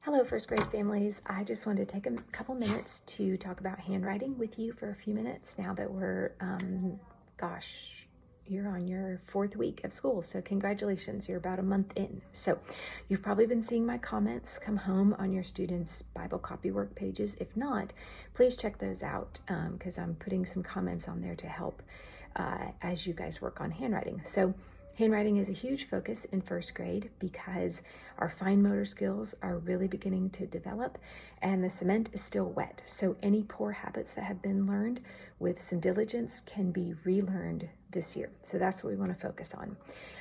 Hello, first grade families. I just wanted to take a couple minutes to talk about handwriting with you for a few minutes now that we're, you're on your 4th week of school. So congratulations, you're about a month in. So you've probably been seeing my comments come home on your students' Bible copywork pages. If not, please check those out because I'm putting some comments on there to help as you guys work on handwriting. So handwriting is a huge focus in first grade because our fine motor skills are really beginning to develop and the cement is still wet. So any poor habits that have been learned with some diligence can be relearned this year. So that's what we want to focus on.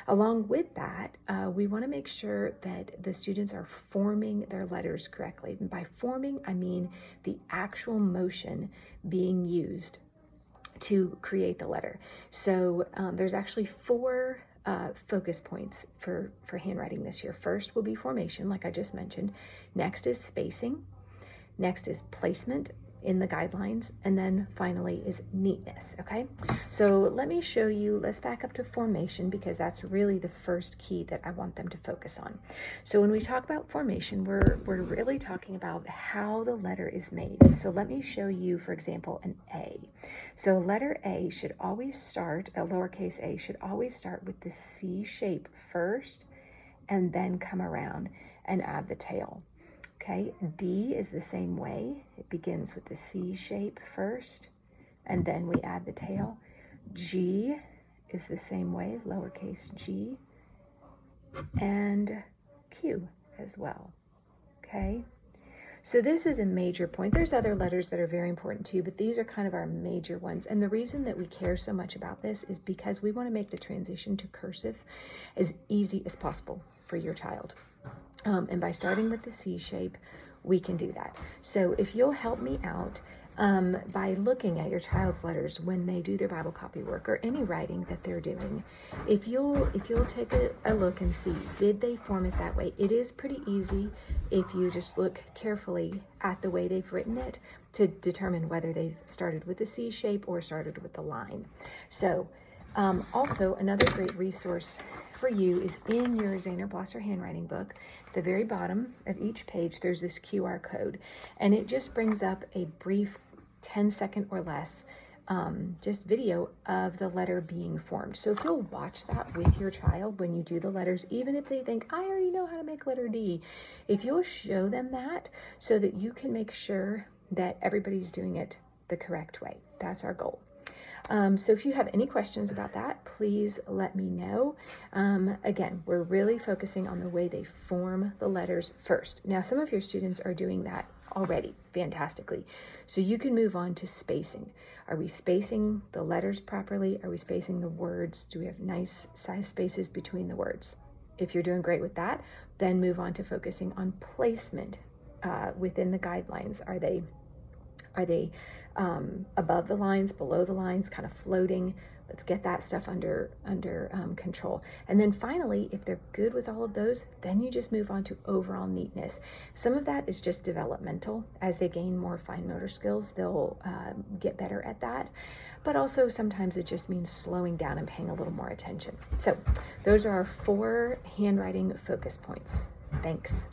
Along with that, we want to make sure that the students are forming their letters correctly. And by forming, I mean the actual motion being used to create the letter. So there's actually 4 focus points for handwriting this year. First will be formation, like I just mentioned. Next is spacing. Next is placement in the guidelines. And then finally is neatness, okay? So let me show you, let's back up to formation because that's really the first key that I want them to focus on. So when we talk about formation, we're really talking about how the letter is made. So let me show you, for example, an A. So letter A should always start, a lowercase a should always start with the C shape first and then come around and add the tail. Okay, D is the same way. It begins with the C shape first and then we add the tail. G is the same way, lowercase g, and Q as well. Okay. So this is a major point. There's other letters that are very important too, but these are kind of our major ones. And the reason that we care so much about this is because we want to make the transition to cursive as easy as possible for your child. And by starting with the C shape, we can do that. So if you'll help me out by looking at your child's letters when they do their Bible copy work or any writing that they're doing, if you'll take a look and see, did they form it that way? It is pretty easy if you just look carefully at the way they've written it to determine whether they've started with the C shape or started with the line. So also another great resource for you is in your Zaner Blosser handwriting book. At the very bottom of each page, there's this QR code, and it just brings up a brief 10-second or less just video of the letter being formed. So if you'll watch that with your child when you do the letters, even if they think, I already know how to make letter D, if you'll show them that so that you can make sure that everybody's doing it the correct way. That's our goal. So if you have any questions about that, please let me know. Again, we're really focusing on the way they form the letters first. Now, some of your students are doing that already fantastically. So you can move on to spacing. Are we spacing the letters properly? Are we spacing the words? Do we have nice size spaces between the words? If you're doing great with that, then move on to focusing on placement within the guidelines. Are they above the lines, below the lines, kind of floating? Let's get that stuff under control. And then finally, if they're good with all of those, then you just move on to overall neatness. Some of that is just developmental. As they gain more fine motor skills, they'll get better at that. But also sometimes it just means slowing down and paying a little more attention. So those are our 4 handwriting focus points. Thanks.